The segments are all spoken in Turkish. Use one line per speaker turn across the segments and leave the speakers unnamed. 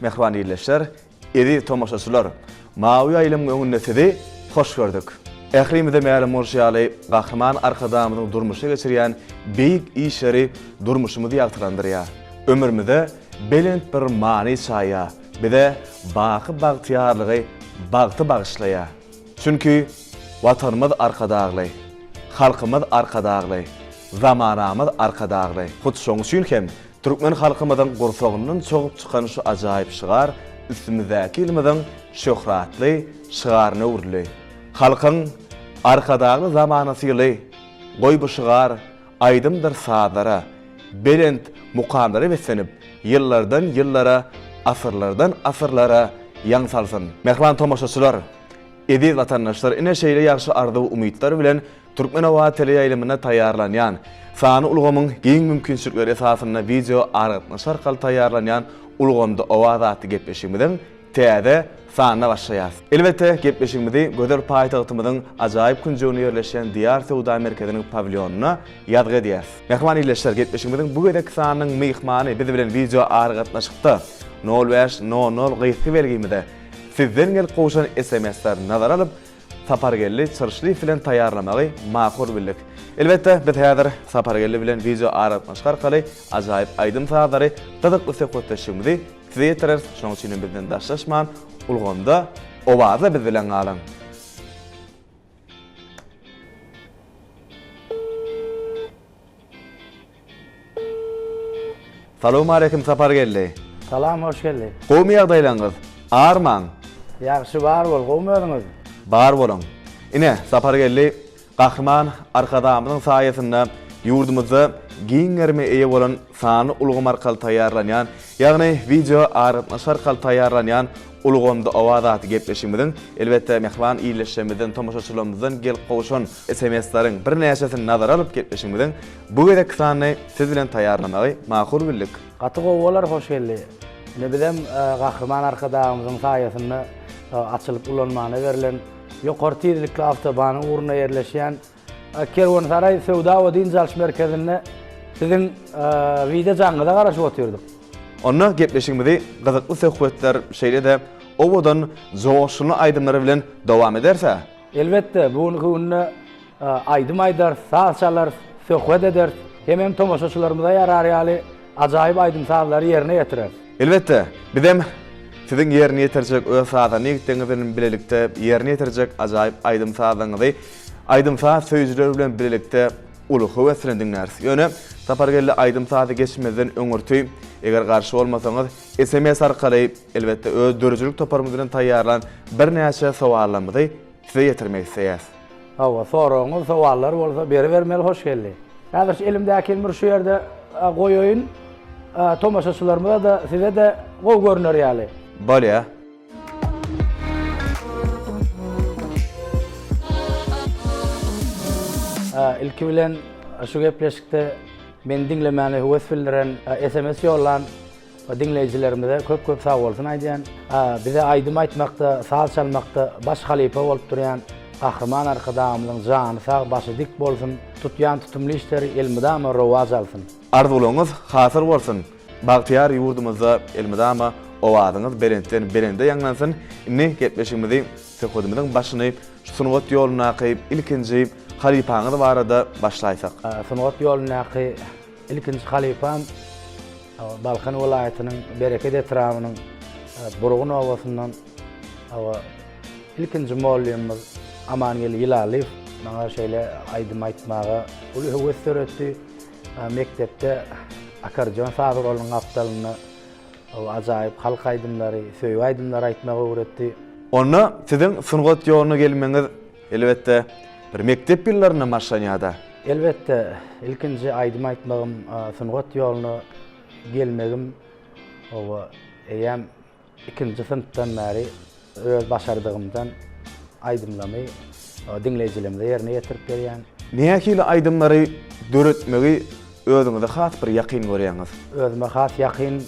mehriban iyleşler, edi tomaşaçylar. Mawy aýlym öňünde sizi hoş gördük. Ährimizde mälim murşýaly gahryman arkadamynyň durmuşy geçirýän beýik işleri durmuşymyzy ýagtyrandyrýar. Ömrümizde belent bir many çaýa, bize baky bagtyarlygy bagty bagyşlaýar. Çünki watanymyz arkadagly, halkymyz arkadagly, zamanamyz arkadagly. Hut şoň üçin hem Türkmen halkymyzyň gursagyndan çoğup çykan şu ajaýyp şygar üstümizdäki ilmiň şöhratly şygaryna urly. Halkyň arkadagly zamanasyly goý bu şygar aýdymdyr saadlara, belent mukamlara beslenip, ýyllardan ýyllara, asyrlardan asyrlara ýaňsalsyn. Mehriban tomaşaçylar, edi vatandaşlar ine şeýle ýagşy ardy umytlar bilen Türkmen Hawa teleýaýlymyna taýýarlanýan, sany ulgamyň giň mümkinçilikleri esasyna video aratmaş arkaly taýýarlanýan ulgamda owazaty gepleşigimiň täze sanyna başlaýar. Elbetde gepleşigimizi göder paýtagtymyzyň ajaýyp künjegine ýerleşen Diyar Sowda Merkeziniň pavilyonuna ýadga edýär. Mehriban ýyleşler, gepleşigimiziň bu gedek sanynyň myhmany bizi bilen video aratmaşykda 05 00 gyýsy belgimide sizden gel goşan SMS-ler nazar alyp Sapargelli çyrşly bilen taýýarlamagy makul bildik. Elbetde biz häzir Sapargelli bilen video aratmaş arkaly ajaýyp aýdym saadary tadykly söhbetleşigimizi size ýeterer. Şoň üçin bizden daşlaşman ulgamda owaza biz bilen galan. Salam aleykum Sapargelli.
Salam, hoş geldi.
Gomy ýagdaýlaryňyz? Arman.
Ýagşy bar bol, gowmadyňyz.
Bar bolan. Ine Sapargelli gahryman arkadamynyň saýasynda ýurdumyzda giňerme eýe bolan sany ulgam arkaly taýýarlanýan, ýagny video aratmaş arkaly taýýarlanýan ulgamda owazaty gepleşigimiň elbetde mehriban iyleşmeden tomaşaçylarymyzdan gel gowşan SMS-leriň bir näçesini nazar alyp gepleşigimiň bu gedek sany siz bilen taýýarlamagy makul bildik.
Gaty gowwalar hoş geldi. Ne bilem gahryman arkadamynyň saýasynda açılıp ulanmana verilen ýokary tezlikli awtobanyň uruna ýerleşýän Kerwansaray Sowda we Dinjalş merkezinde sizin video jaňyda garaşyp otyrdyk.
Onda gepleşigimizi gyzykly söhbetler şeýle-de owadan joşuly aýdymlary bilen dowam ederse.
Elbetde bu günde aýdym aýdar, saatçalar söhbet eder. Hemem tomaşaçylarymyza ýarar ýaly ajaýyp aýdym saatları ýerine ýetirer.
Elbetde bizem sizin ýerine ýetirjek öz saatany ýetdiňizden bilelikde ýerine ýetirjek ajaýyp aýdym saatlaryňyzy aýdym saat söýüjleri bilen bilelikde ulugy weslendiňler. Ýöne Sapargelli aýdym saaty geçmezden öňürtüp, eger garşy bolmasaňyz SMS arkaly elbetde öz dörjülük toparmy bilen taýýarlan bir näçe sowallarymyzy size ýetirmek isleýär.
Hawa soraňyz sowallar bolsa beri bermeli hoş geldi. Häzir elimdäki elmir şu ýerde goýoýun tomaşaçylarymyza da size de gow görünür ýaly.
Bolýa.
İlki bilen şu gepleşikde men diňlemäni höwes bildiren SMS ýollan dinleýijilerimize köp sag bolsun aýdýan. Bize aýdym aýtmakda, saat çalmakda baş halipa bolup durýan gahryman arkadamynyň jany sag başy dik bolsun, tutýan tutumly işleri elmidama rowaj alsyn.
Arzularyňyz hasır bolsun. Bagtyar ýurdumyzda elmidama owazyňyz berende ýanglansyn. Indi gepleşigimizi söhbetimizin başyny sunuwat ýoluna akyp ilkinji halipaňyz barada başlaýsak.
Sunuwat ýoluna akyp ilkinji halipam Balkan welaýatynyň Bereket etramynyň Burgun owasyndan ilkinji mollymyz Amangel Ýylaliýew maňa şeýle aýdym aýtmaga uly höwes töretdi. Mektepde akordeon sagy bolan aptalyny ajaýyp halk aýdymlary, söýgü aýdymlary aýtmagy öwretdi. Onda
sizin sunuwat ýoluny gelmeňiz elbetde bir mektep ýyllaryna maşlanýada.
Elbetde ilkinji aýdym aýtmagym sunuwat ýoluny gelmegim eýem ikinji sınıftan bäri öz başardygymdan aýdymlamy dinleýijilerimde ýerine ýetirip berýän.
Nähili aýdymlary döretmegi özüňizde has bir ýakyn görýäňiz?
Özüme has ýakyn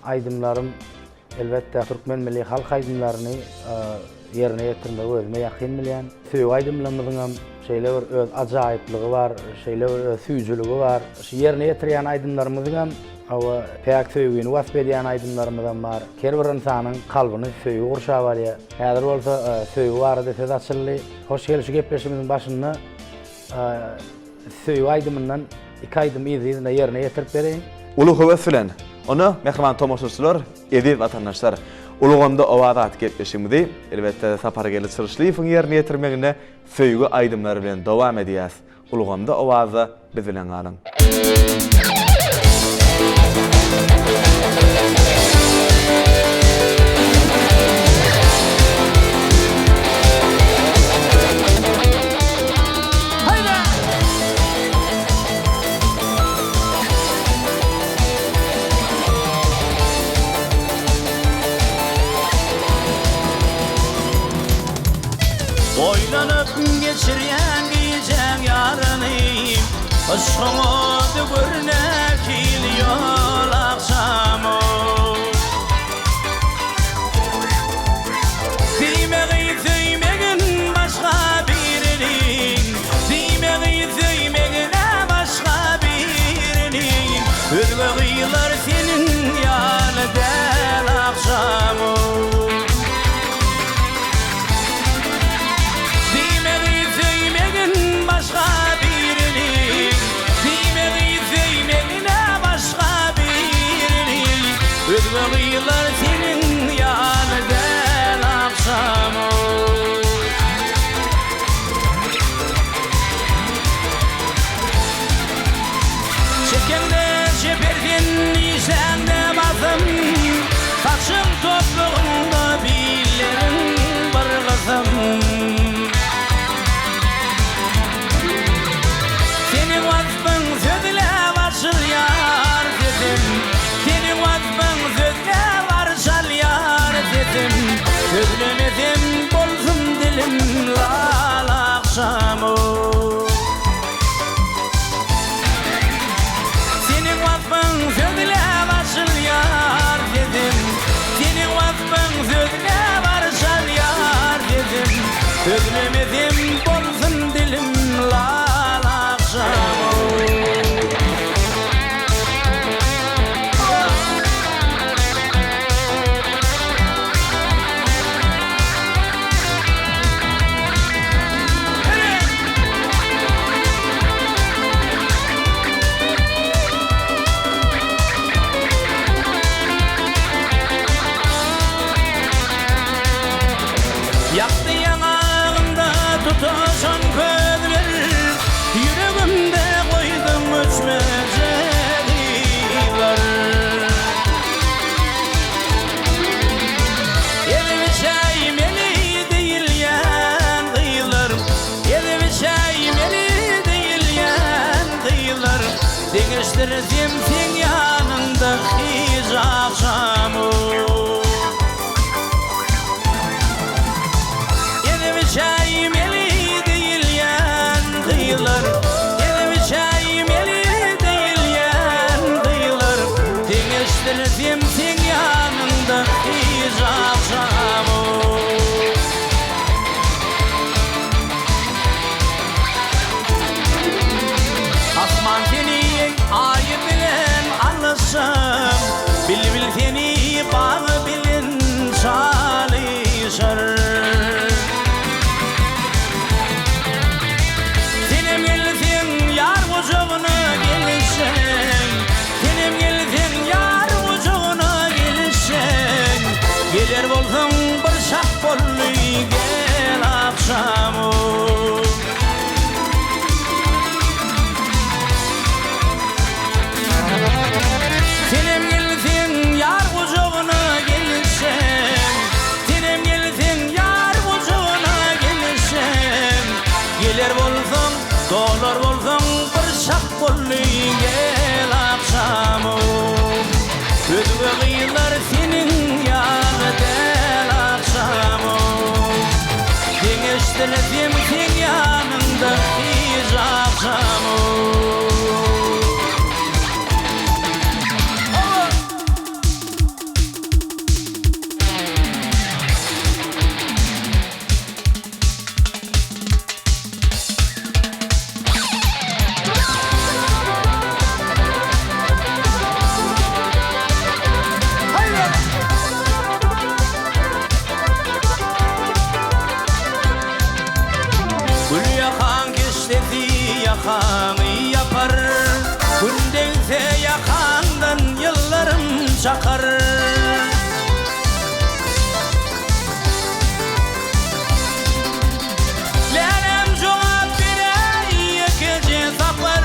aýdymlarym elbetde Türkmen milli halk aýdymlaryny ýerine ýetirmegi özüme ýakyn bilýän. Söýgü aýdymlarynyň şeýle bir öz ajaýyplygy bar, şeýle bir süýjüligi bar. Şu ýerine ýetirýän aýdymlarymyzyň Awa pek söýgüni wasp edýän aýdymlarymdan bar. Her bir insanyň kalbyny söýgü gurşa bar ya. Häzir bolsa söýgü bar dese açyly. Hoş gelişi gepleşimiziň başynda söýgü aýdymyndan 2 aýdym izine ýerine ýetirip bereýin.
Ulu höwes bilen onu mehman tomoşaçylar, edip watandaşlar uluganda owadat gepleşimidi elbetde sapar gelip çyrşlyfyň ýerine ýetirmegine söýgü aýdymlary bilen dowam edýäs. Uluganda owaza biz bilen galyň.
Oylanıp geçiryen giyeceğim yarınıyım Aşkımı görünek yol akşamı Düğmeğin başka birinin Düğmeğin başka birinin Ürgüler senin yanı del akşamı Özgürlüler senin yanıdan akşamı Çekende çeperdin işende bazım Saçım topluğunda billerin bir kızım Senin vasfın sözüle başır yar dedim Senin vasfın sözüne varşal yar dedim Söylemedim bolsun dilim lal akşamı Senin vasfın sözüne varşal yar dedim Senin vasfın sözüne varşal yar dedim Söylemedim bolsun dilim lal akşamı Yaktı yanağımda tutuşan közler Yüreğimde koydum uçmacaklar Elimi çaymeli değil yan kıyılar Elimi çaymeli değil yan kıyılar Değiştirdim sen yanında hiç akşamı Çaymeli değil yan kıyılar Elimi çaymeli değil yan kıyılar Değiştirdim sen yanında hiç akşamı Asman seni ayı bilen anlasam Bil bil seni bağı bilin çalışır Ucuna gelişen Senim gelsin yar ucuna gelişen Gelir bolsun bir şak bollu gel akşamı Senim gelsin yar ucuna gelişen Senim gelsin yar ucuna gelişen Gelir bolsun dolar bolsun şak bollu gel akşamı Özgürlüler senin yanı del akşamı Değiştirdim sen yanında hiç akşamı bani yapar. Gündeyse yakandan yıllarım çakar. Lenem cevap bire gece sapar.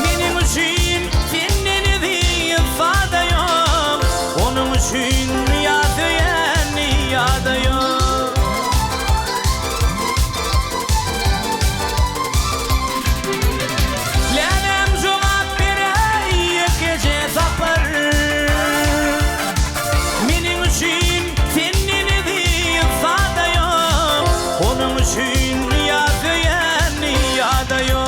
Benim için kendini diye ifade yok. Onun için yadı yani yadı yok. Lenem cevap bire gece sapar. Benim için kendini diye ifade yok. Onun için yadı yani yadı yok.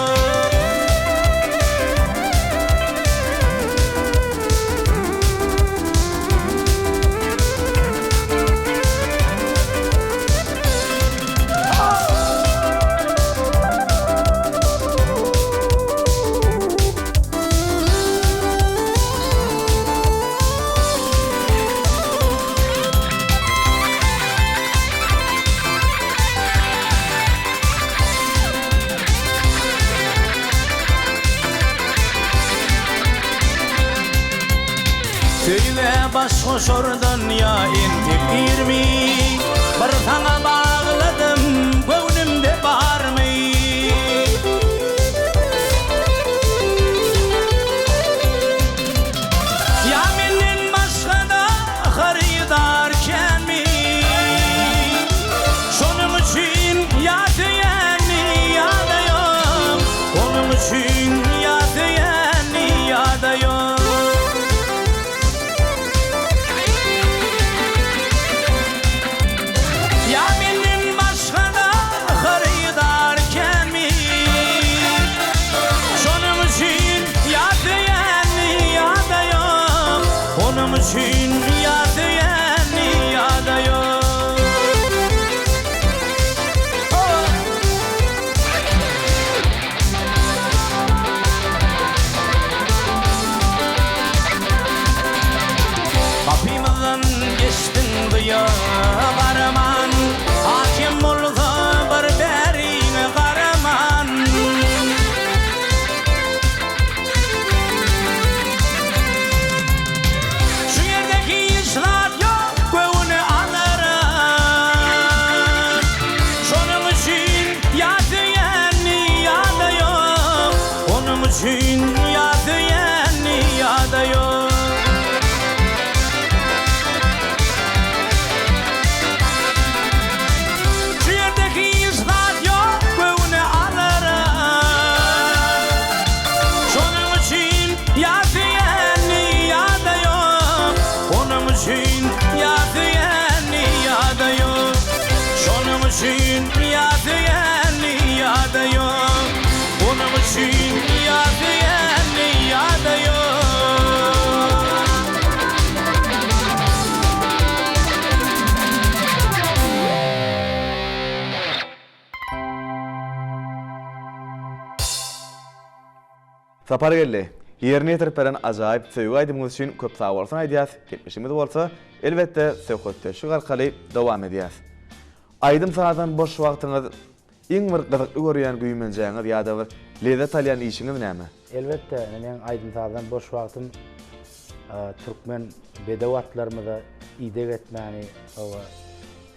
Söyle baş hoş oradan ya intik girmi. Bir sana bağladım gönlümde var mı? Ya menden başka da haridar mi? Şunun için ya diyeni ya da yok. Onun için ya diyeni ya da yok. Ya benim başka da haridar mi? Şunun için ya diyeni ya da yok. Onun için ya diyeni ya da yok. Kapımdan geçtin diye Karaman. Hakim oldu bir derine Karaman. Şu yerdeki işler yok göğünü alırım. Şunun için ya diyeni ya da yok. Onun için ya diyeni ya da yok. Şu yerdeki işler yok göğünü alırım. Şunun için ya diyeni ya da yok. Onun için ya diyeni ya da yok. Şunun için ya diyeni ya da yok. Onun için ya diyeni ya da yok.
Sapar geldi. Yerine yetirip veren acayip sevgi aydımız için köp sağ olsun aydiyaz. Ketmişimiz olsa elbette sevkotte şu arkalı devam ediyaz. Aydım sağdan boş vaktiniz en bir kızıklı görüyen güymenceğiniz ya da bir lezzet alayan işiniz näme?
Elbette, men aydın sağdan boş vaktim Türkmen bedevatlarımıza idek etmeni,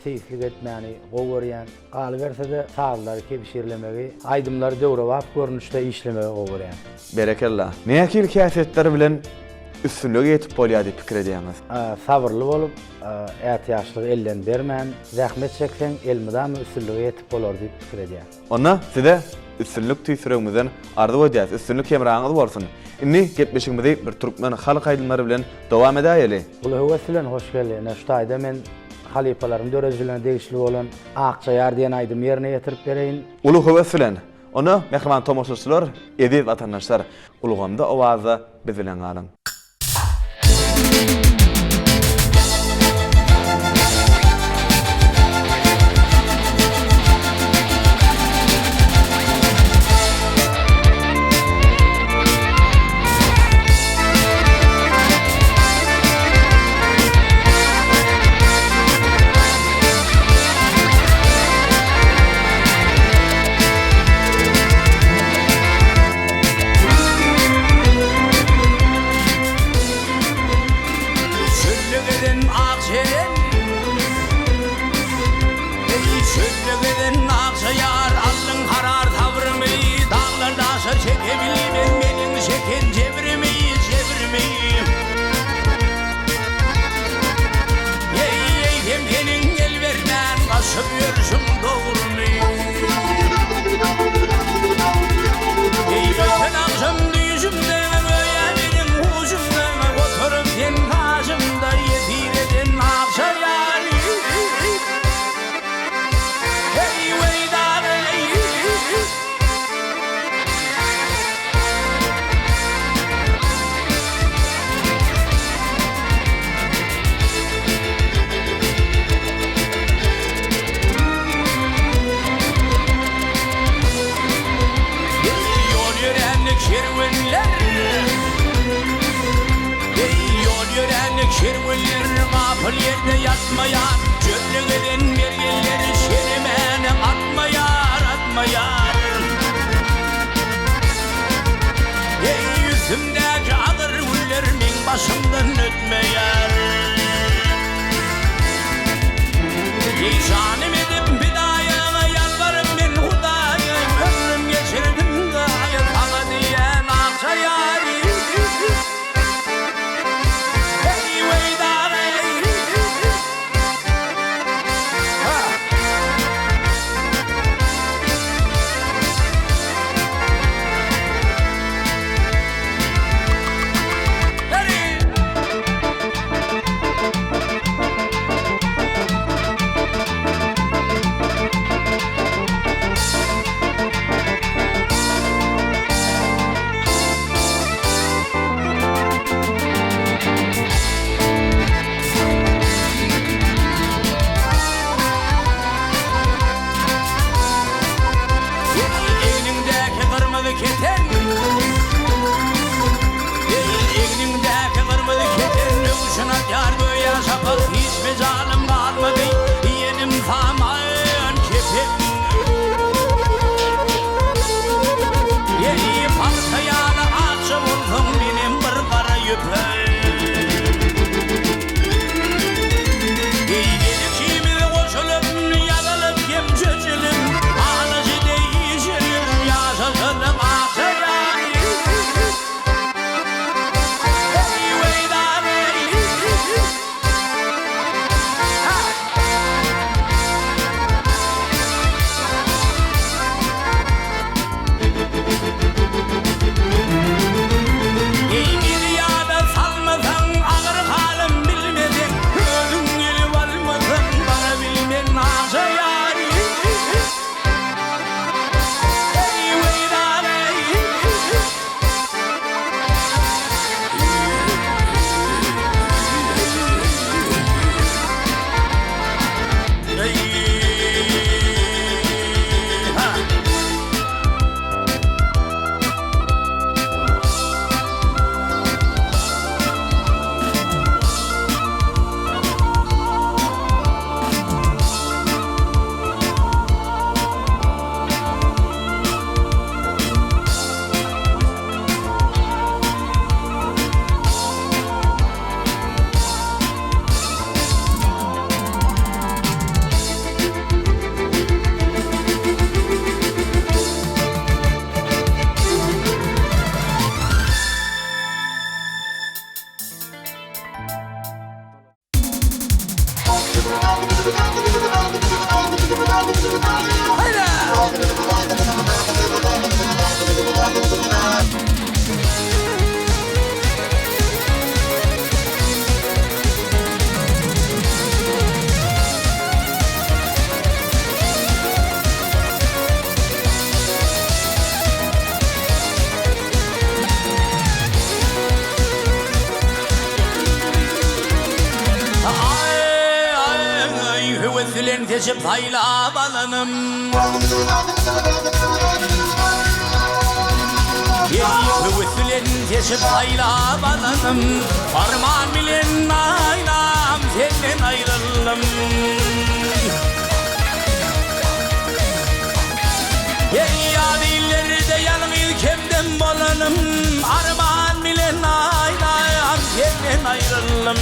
seyislik etmeni, goğuryan, qalıverse de sağlıları kebişirlemegi, aydımları dövrevap görünüşte işlemegi goğuryan.
Berekellah. Näkil käsetler bilen üstünlük etip bolýar pikir edýäňiz?
Sabırlı bolup, ätiýaçlygy elden bermän, zähmet çekseň elmidam üstünlügi etip bolar diýip pikir edýär.
Ona size üstünlük tüýsüregimizden ardy edýäs. Üstünlük kemraňyz bolsun. Inni getmişiňizi bir Türkmen halk aydymlary bilen dowam edäýeli.
Ulu höwes bilen hoş geldi. Näştaýda men halifalaryň dörezlerine degişli bolan Akçayar diýen aydym ýerine ýetirip bereýin.
Ulu höwes bilen. Ona mehman tomoşaçylar, edip vatandaşlar, ulgamda owaza biz bilen galyň.
atmayar. Cöllüğeden bergelleri şerimene atmayar, atmayar. Ey yüzümdeki ağır güller min başımdan ötmeyer. İşanim edip bidaya yalvarım ben Hudaya. Ömrüm geçirdim gayet sana diyen akça yari. Hey veydar ey. Egnimdeki kırmızı keten, egnimdeki kırmızı keten, uçuna yar böyle sapık hiçbir zalim kalmadı. Yenim tamamen kepek. Yeni paltayana açı buldum benim bir kara yüpek. Gelişimiz koşulup yaralıp gemçecilim, ağlıcı değişirim yaşasınım akçayari. Hey veydar ey. Bir yada salmasan ağır halim bilmedin. Ölüm gelip almasan bana bilmen akçayari. Hey veydar ey. Hey. Ha. Hüvesilen teşip hayla balanım. Hüvesilen teşip hayla balanım. Armağan bilen aynam senden ayrıldım. Ya dillerde yanım ilkemden balanım. Armağan bilen aynam senden ayrıldım.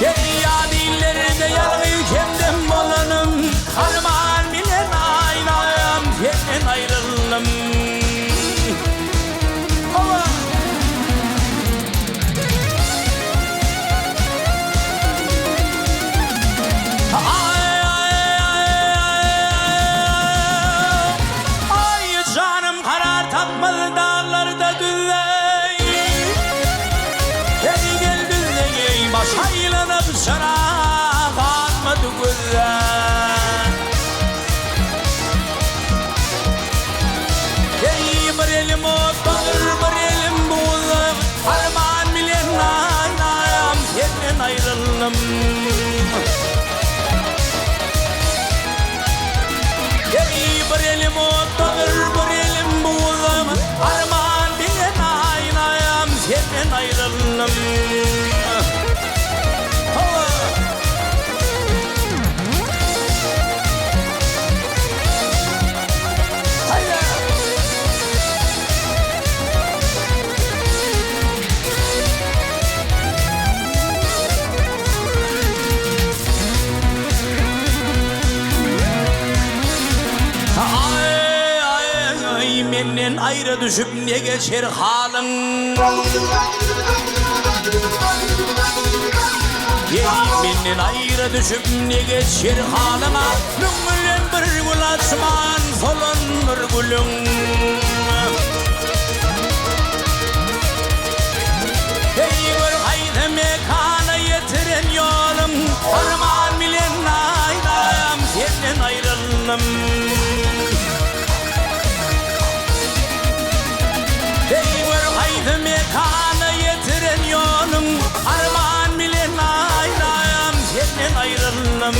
Ya dillerde yanım ülkemden balanım. Armağan bilen aynam senden ayrıldım. Allah. Ay ay ay ay. Ay canım karar tatmadı dağlarda düller. menden ayrı düşüp ne geçer halın? Menden ayrı düşüp ne geçer halıma? Nüngülen bir gül açman solunur gülün. Gör haydi mekana yetiren yolum, armağan bilen aynayam senden ayrıldım. Gör haydi mekana yetiren yolum, armağan bilen aynayam senden ayrıldım.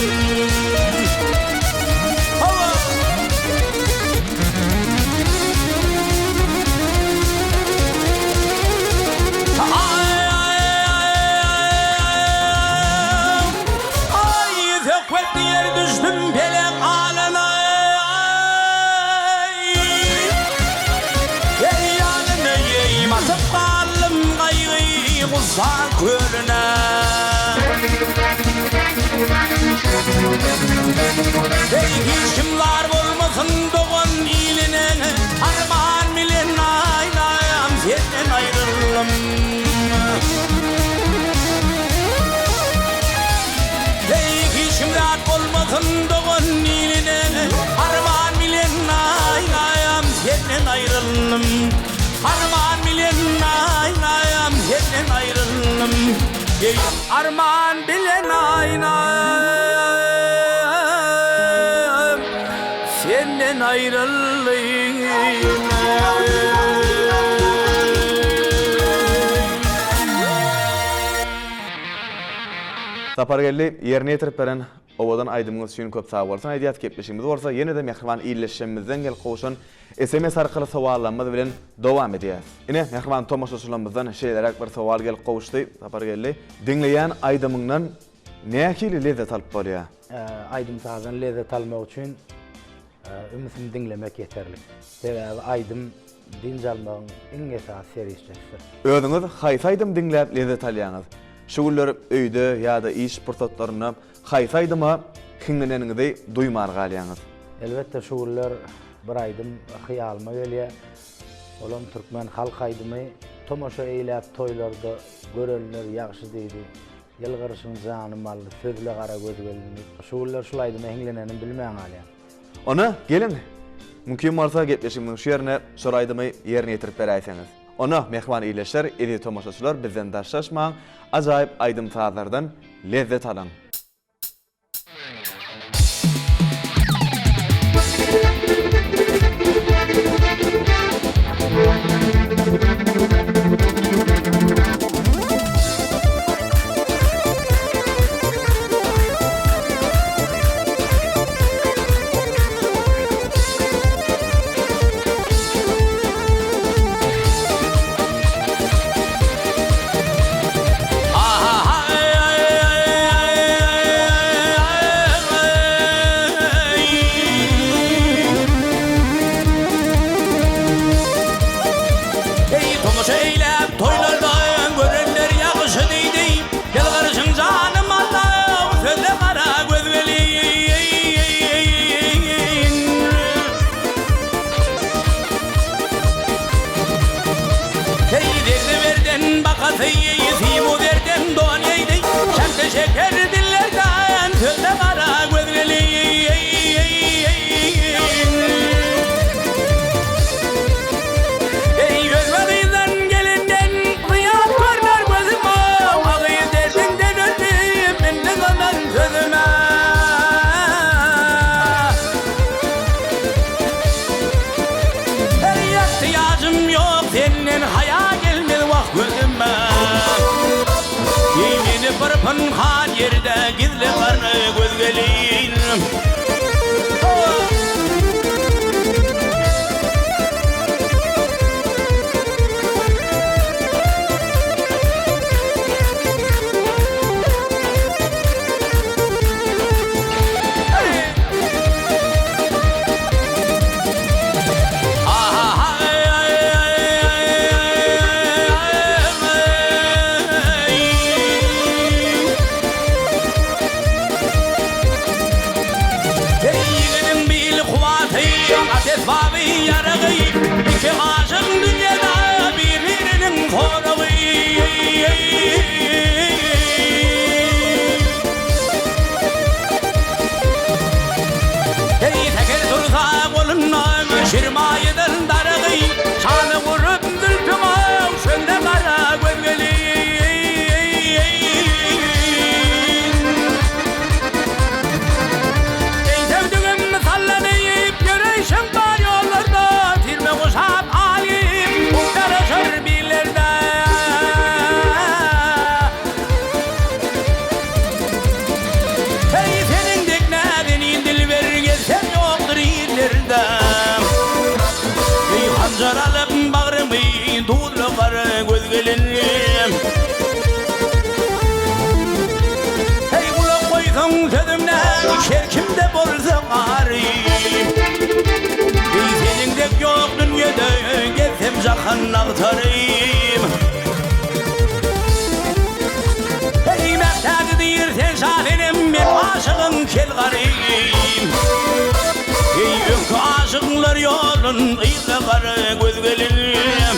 Düştüm pelek alana, ey yanına yeyim atıp kaldım kaygıyı uzak körüne. Ey kişimler olmasın doğan iline, armağan bilen aynayam senden ayrıldım. Şimrat olmasın doğan iline, armağan bilen aynayam senden ayrıldım. Armağan bilen aynayam senden ayrıldım. Armağan bilen aynayam senden ayrıldım.
Tapargelli yerine yetirip beren ovadan aydımыңыз üçün köp sağ bolsun. Aydiyat kepleşimiz olsa yine de mehriban iyileşmemizden gel qoşun SMS arkalı savallanmaz bilen devam ediyaz. Yine mehriban Tomas Osulamızdan şeylerak bir saval gel qoştu. Tapargelli dinleyen aydımından näkili lezzet alıp bolýar?
Aydım sağdan lezzet almak için ümitim dinlemek yeterli. Sebebi aydım dinç almağın en esas serişçisi.
Özüňiz haýsy aydym dinläp lezzet alýaňyz? Şugullar öýde ýa-da iş pursatlaryna haýsaydyma hiňleneniňizi duýmar galýaňyz?
Elbette şugullar bir aydım hyýalyma gelýär. Olam türkmen halk aydymy tomaşa eýläp toýlarda görenler ýaxşy diýdi. Ýylgyryşyň jany mally sözle gara göz geldi. Şugullar şulaydyma hiňleneni bilmän galýar.
Ona gelin. Mümkin bolsa gepleşimiň şu ýerine soraýdymy ýerine ýetirip beräýseňiz. Ona mehman iyileşler, edi tomaşaçylar bizden daşlaşmaň, ajaýyp aydym taýlardan lezzet alan.
Şeker dillerden sözle kara gözleliğin. Ey gözlerden gelinden kıyat görler gözüme. Ağıyı derdinden öldüm ben de kalan sözüme. Her ihtiyacım yok senin hayal gelmez vah gözüme. Yeni bir pınhan yerde gizli karnı gözgeleyin. iki aşık dünyada birbirinin koruğu. Hey teker tursa kolundan şirmayeden darığı, çanı vurup zülfüme şöyle kara gölgeli. Ey sevdiğim sallanayıp yürüyüşüm var yollarda, tilme kuşap alayım muhtarışır birlerde. Hey senin deknedin indil ver gelsem yoktur illerde. Ey hancar alıp bağrımı tuğlu kara göz gelinim. Hey kulak koysan sözümden şerkimde bolsa arayım. Ey senin dek yok dünyada gelsem jahan aktarayım. Hey mehtadı deyir sen şahinim ben aşığın kel garayım. Ey önkü aşıklar yolun ıyla kara göz gelinim.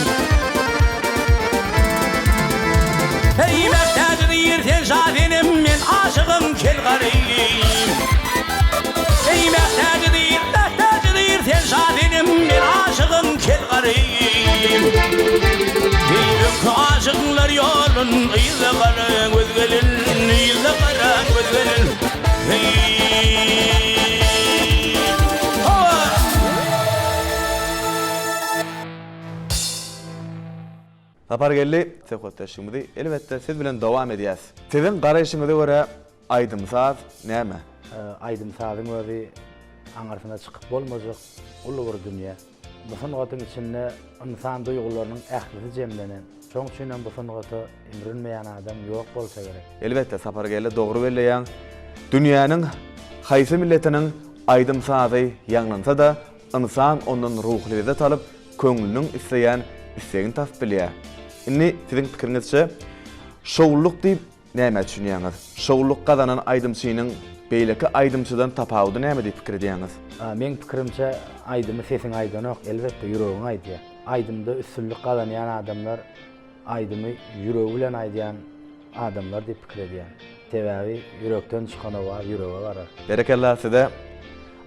Hey mehtadı deyir sen şahinim ben aşığın kel garayım. Ey mehtadı deyir sen şahinim ben aşığın kel garayım. Ey önkü aşıklar yolun ıyla kara göz gelinim. Iyla kara göz gelinim.
Tapar geldi, sekotlaşımızı elbette siz bilen devam ediyaz. Sizin qarayışınıza göre aydımsaz näme?
Aydımsazın özi aňarsına çykyp bolmajak uly bir dünýä. Bu sanatın içinde insan duygularının ählisi jemlenen. Şoň üçin bu sanaty imrenmeýän adam ýok bolsa gerek.
Elbette sapar geldi doğru belleýän. Dünýäniň haýsy milletiniň aydymsazy ýanglansa da insan ondan ruhlyda talyp köňlüniň isleýän islegini tapyp bilýär. Inni sizin pikirinizçe şowluk diýip näme düşünýäňiz? Şowluk gazanan aydymçynyň beýleki aydymçydan tapawdy näme diýip pikir edýäňiz?
Men pikirimçe aydymy sesin aydanyok, elbette ýüregiň aýdýar. Aydymda üstünlük gazanýan adamlar aydymy ýüregi bilen aýdýan adamlar diýip pikir edýär. Sebäbi ýürekden çykany bar, ýürege garar.
Berekellah size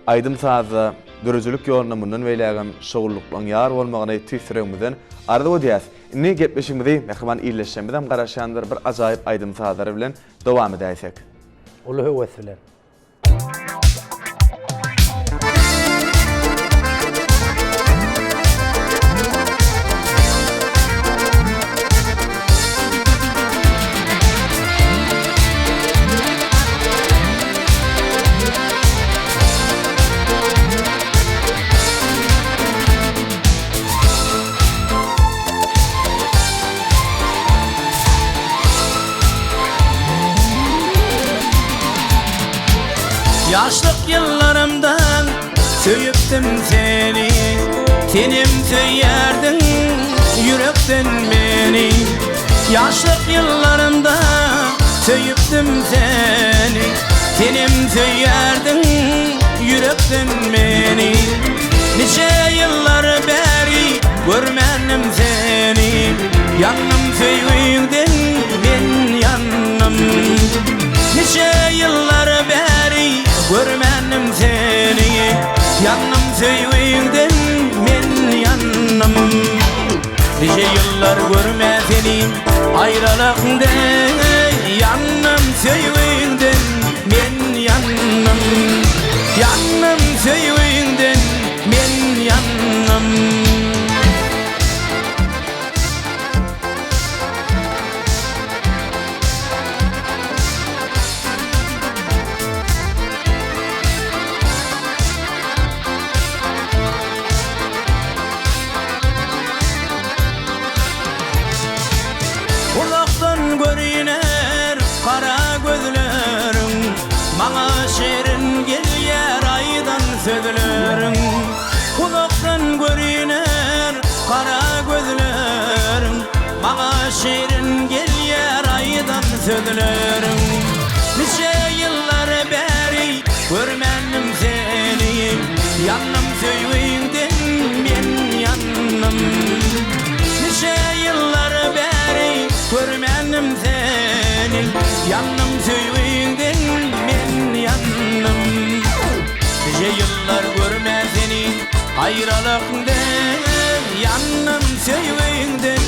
aydymsazy dürüjülük ýoluna mundan beýlägen şowluklaryň ýar bolmagyny tüýsüregimizden arda ödýäs. Inni gepleşimizi mehriban iýleşýänmizem garaşandyr bir ajaýyp aydymsazlary bilen dowam edäsek.
Uly höwes bilen.
Yaşlık yıllarımdan söyüptüm seni, tenim söyerdin yürekten beni. Yaşlık yıllarımda söyüptüm seni, tenim söyerdin yürekten beni. Nice yıllar beri görmenim seni, yanım söyündün ben yanım. Nice yıllar beri görmenim seni, yanım söyündün men yanım. Nice yıllar görme seni, ayrılıkta yanım söyündün men yanım. Yanım söyündün men yanım. Kulaktan görüner kara gözlerin, bana şerin gelýär aydan sözlerin. Kulaktan görüner kara gözlerin, bana şerin gelýär aydan sözlerin. Nice yıllar beri görmenim seni, yanım söyündün men yanım. Nice yıllar görmez seni ayrılıkta yandım sevginden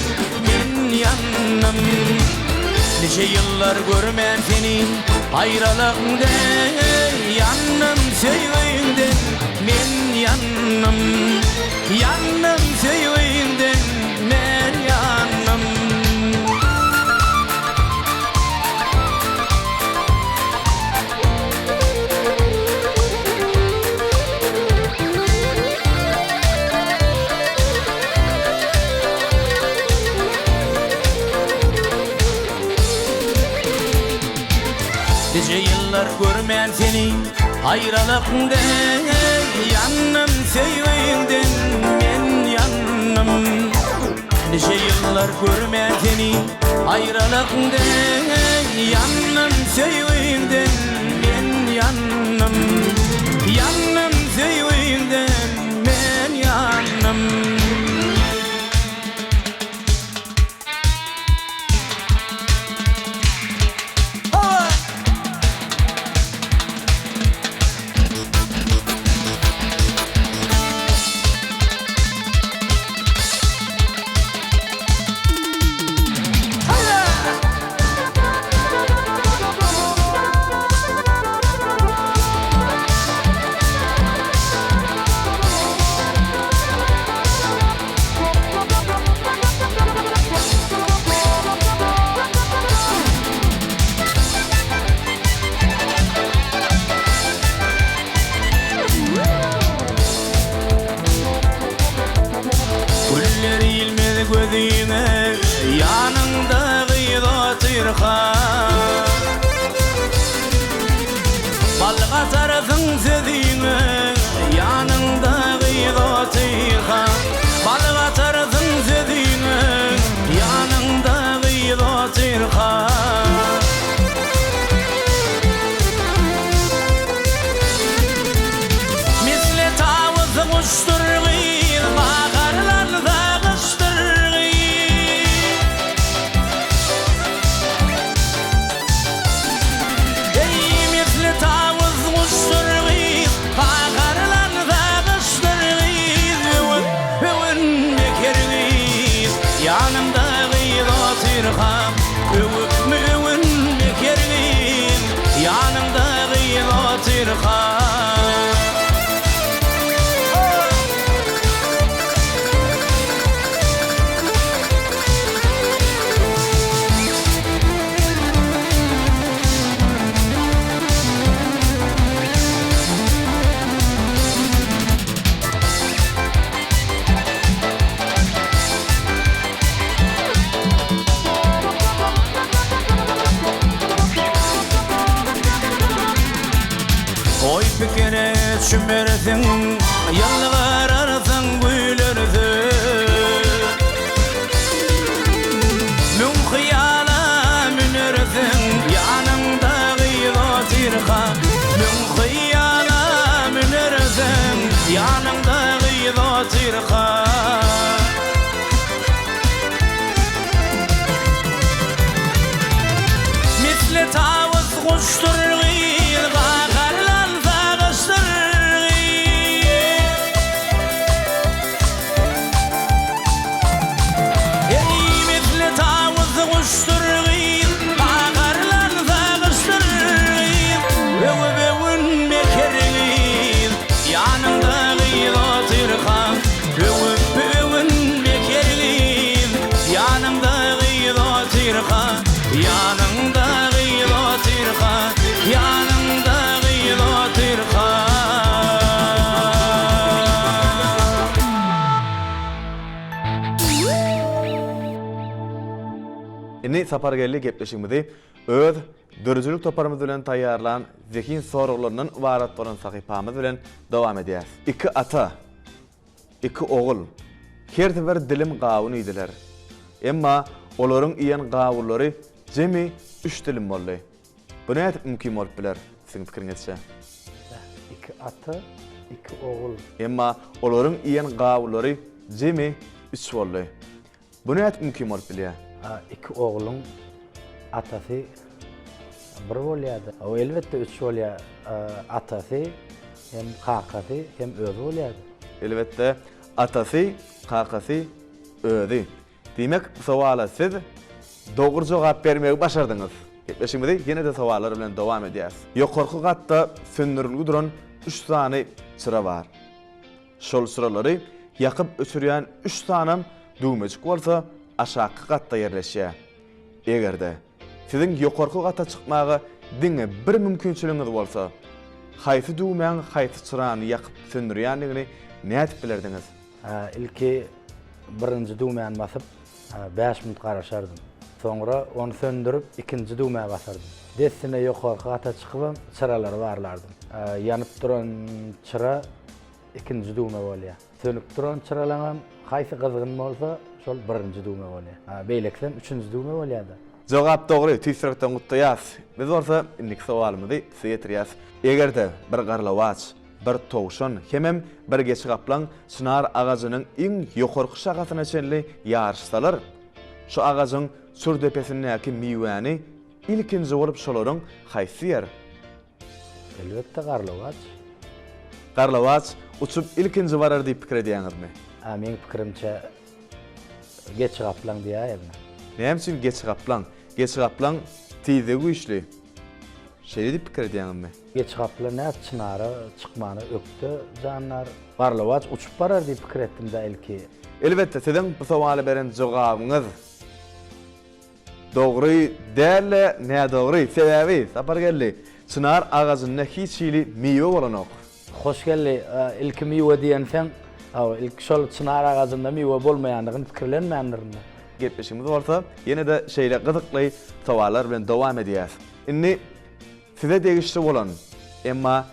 men yandım Nice yıllar görmez seni ayrılıkta yandım sevginden men yandım Yandım sevginden men yandım Nice yıllar görmeyen seni ayrılıkta yandım sevginden men yandım Nice yıllar görmeyen seni ayrılıkta yandım sevginden men yandım Yandım sevginden men yandım Güller ilmedi gözüne yanında gıyda tırha Balga tarafın sözüne yanında gıyda tırha Balga tarafın sözüne yanında gıyda tırha Misle tavızı kuştur Oy fikre çümersin yalvar arasın gülürsün Mün hıyala münürsün yanımda gıyla tirha Mün hıyala münürsün yanımda gıyla tirha Misle tavız kuştur gıyla yanında gıyla tirha yanında gıyla tirha
Inni sapargelli gepleşigimizi öz dörücülük toparımız bilen tayyarlan zekin sorularından ibarat bolan sahypamız bilen dowam edýäs. İki ata, iki oğul her sefer dilim gawuny idiler. Emma olaryň iýen gawullary jemi 3 dilim boldy. Bu näde mümkin bolup biler siziň pikiriňizçe?
İki ata, iki oğul.
Emma olaryň iýen gawullary jemi 3 boldy. Bu näde mümkin bolup bilýär?
İki oğlun atası bir bolýardy. O elbette 3 bolýar. Atası hem kakasy hem özü bolýardy.
Elbette atasy, kakasy, özi. Demek bu sowala siz dogry jogap bermegi başardyňyz. Gepleşigimizde ýene de sowallar bilen dowam edýäs. Ýokarky gatda söndürilgi duran 3 sany sıra bar. Şol sıralary ýakyp öçürýän 3 sanam düwmejik bolsa aşaky gatda ýerleşýär. Egerde sizin ýokarky gata çykmagy diňe bir mümkinçiligiňiz bolsa, haýsy düwmeň haýsy çyrany ýakyp söndürýänligini nädip bilerdiňiz?
İlki birinji düwmeni basyp 5 minut garaşardım. Soňra onu söndürüp ikinji düwmeye basardım. Desine ýokarky gata çykyp çyralary barlardım. Ýanyp duran çyra ikinji düwme bolýar. Sönüp duran çyralaňam haýsy gyzgyn bolsa şol birinji düwme bolýar. Beýlekden üçünji düwme bolýardy.
Jogap dogry, tüýsürekden gutdaýas. Biz bolsa indiki sowalymyzy siýetirýäs. Egerde bir garlawaç, bir towşan, hemem bir geçi gaplan sınar ağacının iň ýokarky şagasyna çenli ýarışsalar, şu ağacın sürdepesindäki miwäni ilkinji bolup şolaryň haýsy ýer?
Elbette garlawaç.
Garlawaç uçup ilkinji barar diýip pikir edýäňizmi?
Meň pikirimçe geç gaplan diýär.
Näme üçin geçi gaplan? Geçi gaplan tiýde güýçli. Şeýle diýip pikir edýäňizmi?
Geç gaplan näme çynara çykmany öpdi janlar. Garlawaç uçup barar diýip pikir etdim de ilki.
Elbette sizin bu sowaly beren jogabyňyz dogry däle, näme dogry? Sebebi sapar geldi. Çınar ağacynda hiç ýyly miýwe bolanok.
Hoş geldi. İlki miýwe diýenseň, ilk şol çınar ağacynda miýwe bolmaýandygyny pikirlenmändirmi?
Gepleşigimiz bolsa, ýene de şeýle gyzykly sowallar bilen dowam edýäs. Indi size degişli bolan, emma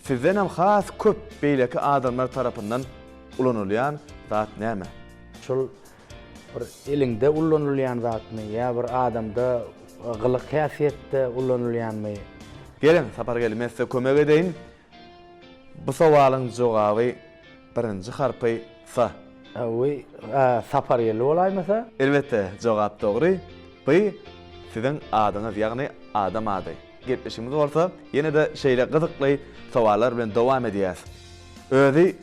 sizden hem has köp beýleki adamlar tarapyndan ulanylýan zat näme?
Şol bir elinde ulanylýan zatmy ýa bir adamda gylyk häsiýetde ulanylýanmy?
Gelin, sapar gelin, men size kömek edeýin. Bu sowalyň jogaby birinji harpy sa.
Sapar ýeli bolaýmasa?
Elbette, jogap dogry. Bu sizin adyňyz, ýagny adam ady. Gepleşigimiz bolsa, ýene de şeýle gyzykly sowallar bilen dowam edýäs. Özi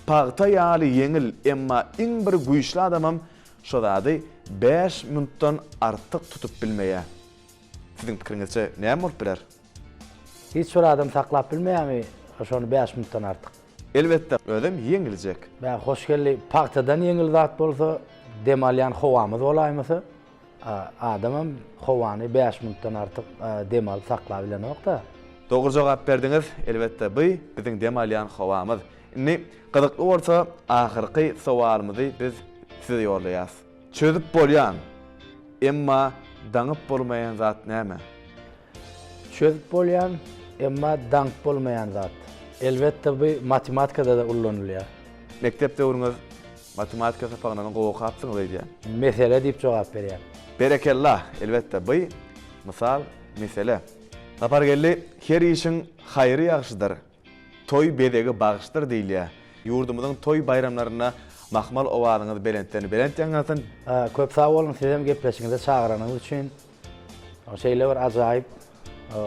pagta ýaly ýeňil, emma iň bir güýçli adamam şo zady 5 minutdan artyk tutup bilmeýär. Sizin pikiriňizçe näme bolup biler?
Hiç bir adam saklap bilmeýärmi şonu 5 minutdan artyk?
Elbette, özüm ýeňiljek.
Ben hoş geldi. Paktadan ýeňil zat bolsa, demalyan howamyz bolaýmasa, adamam howany 5 minutdan artyk demal saklap bilenokda.
Dogry jogap berdiňiz. Elbette, bu biziň demalyan howamyz. Indi gyzykly bolsa, ahyrky sowalymyzy biz size ýorlaýas. Çözüp bolýan, emma daňyp bolmaýan zat näme?
Çözüp bolýan, emma daňyp bolmaýan zat. Elbette bu matematikada da ullanylýar.
Mektepde öwrüňiz matematika sapagynyň gowy kapsyňyz diýär.
Mesele diýip jogap berýär.
Berekellah, elbette bu misal mesele. Tapar geldi, her işin haýry ýagşydyr. Toy bedegi bagışdyr diýilýär. Ýurdumyzyň toy bayramlaryna mahmal owalyňyz belentýän.
Köp sag bolun, sizem gepleşiňizde çagyranyňyz üçin. Şeýle bir ajaýyp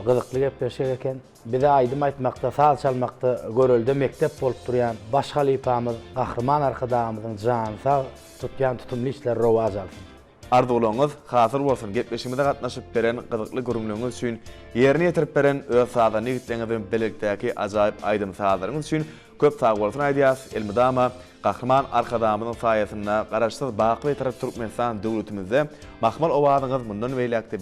gyzykly gepleşik eken. Bize aýdym aýtmakda, saz çalmakda görüldi mektep bolup durýan baş halipamyz, gahrman arkadamyzyň jany sag tutýan tutumly işler rowaj alsyn.
Arzuwlaryňyz hasy bolsun. Gepleşigimizde gatnaşyp beren gyzykly görünýäňiz üçin, ýerine ýetirip beren öz sazany ýitleňizden belegdäki ajaýyp aýdym sazlaryňyz üçin köp sag bolsun aýdýas. Elmydama gahrman arkadamyzyň saýasynda garaşsyz baky tarap Türkmenistan döwletimizde mahmal owazyňyz mundan beýlekde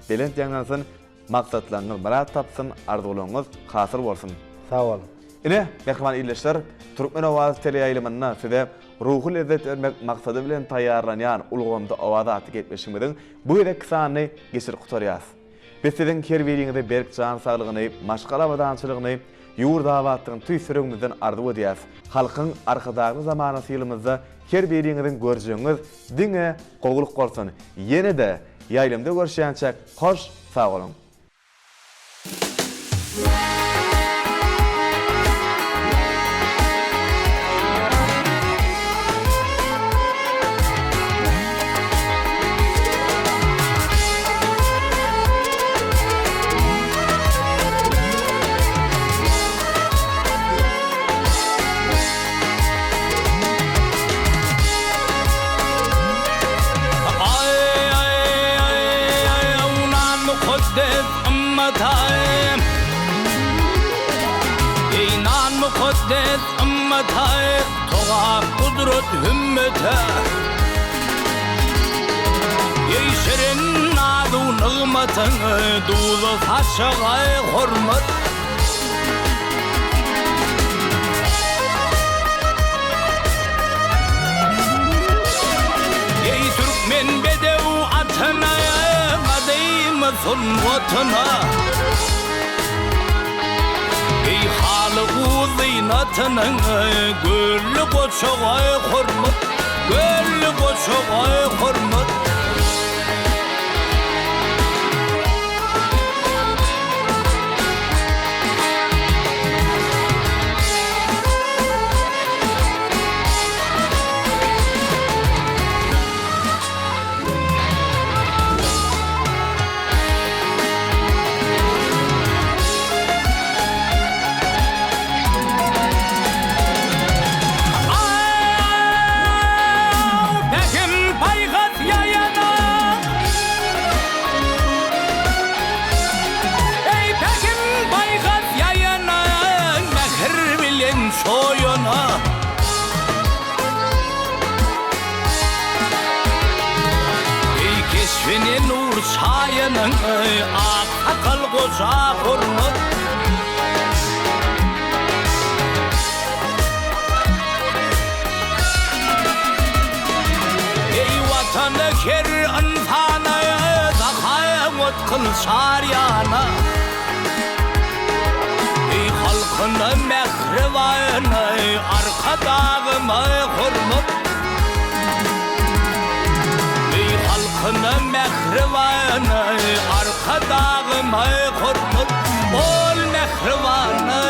belentýän maksatlaryňyz murat tapsyn, arzuwlaryňyz hasy bolsun.
Sag bolun.
Ine, mehman illeşler, Türkmen owazy teleýaýlymyna size ruhy lezzet bermek maksady bilen taýýarlanýan ulgamda owaza aty gepleşigimiziň bu ýere kysany geçir gutarýas. Biz siziň her biriňize berk jan saglygyny, maşgala badançylygyny, ýurda abatdyň tüýsüregimizden arzuw edýäs. Halkyň arkadaky zamanasy ýylymyzda her biriňiziň görjegiňiz diňe gowuluk bolsun. Ýene de ýaýlymda görüşýänçek hoş sag bolun.
izdet ümmete, toğa kudret hümmete. Yeşerin nadu nığmatını, dulu taşığa hormat. Ey Türkmen bedev atına, adayımızın vatına. Ey halı zinatının, güllü koçağa hormat, güllü koçağa hormat. Keşfine nur çayının ak akıl koca hurmat. Ey vatanı ker antanı daha mutkın şaryana. Ey halkını mehrivanı arka dağıma hurmat. Halkına mehrivanı, arka dağıma hormat. Ol mehrivanı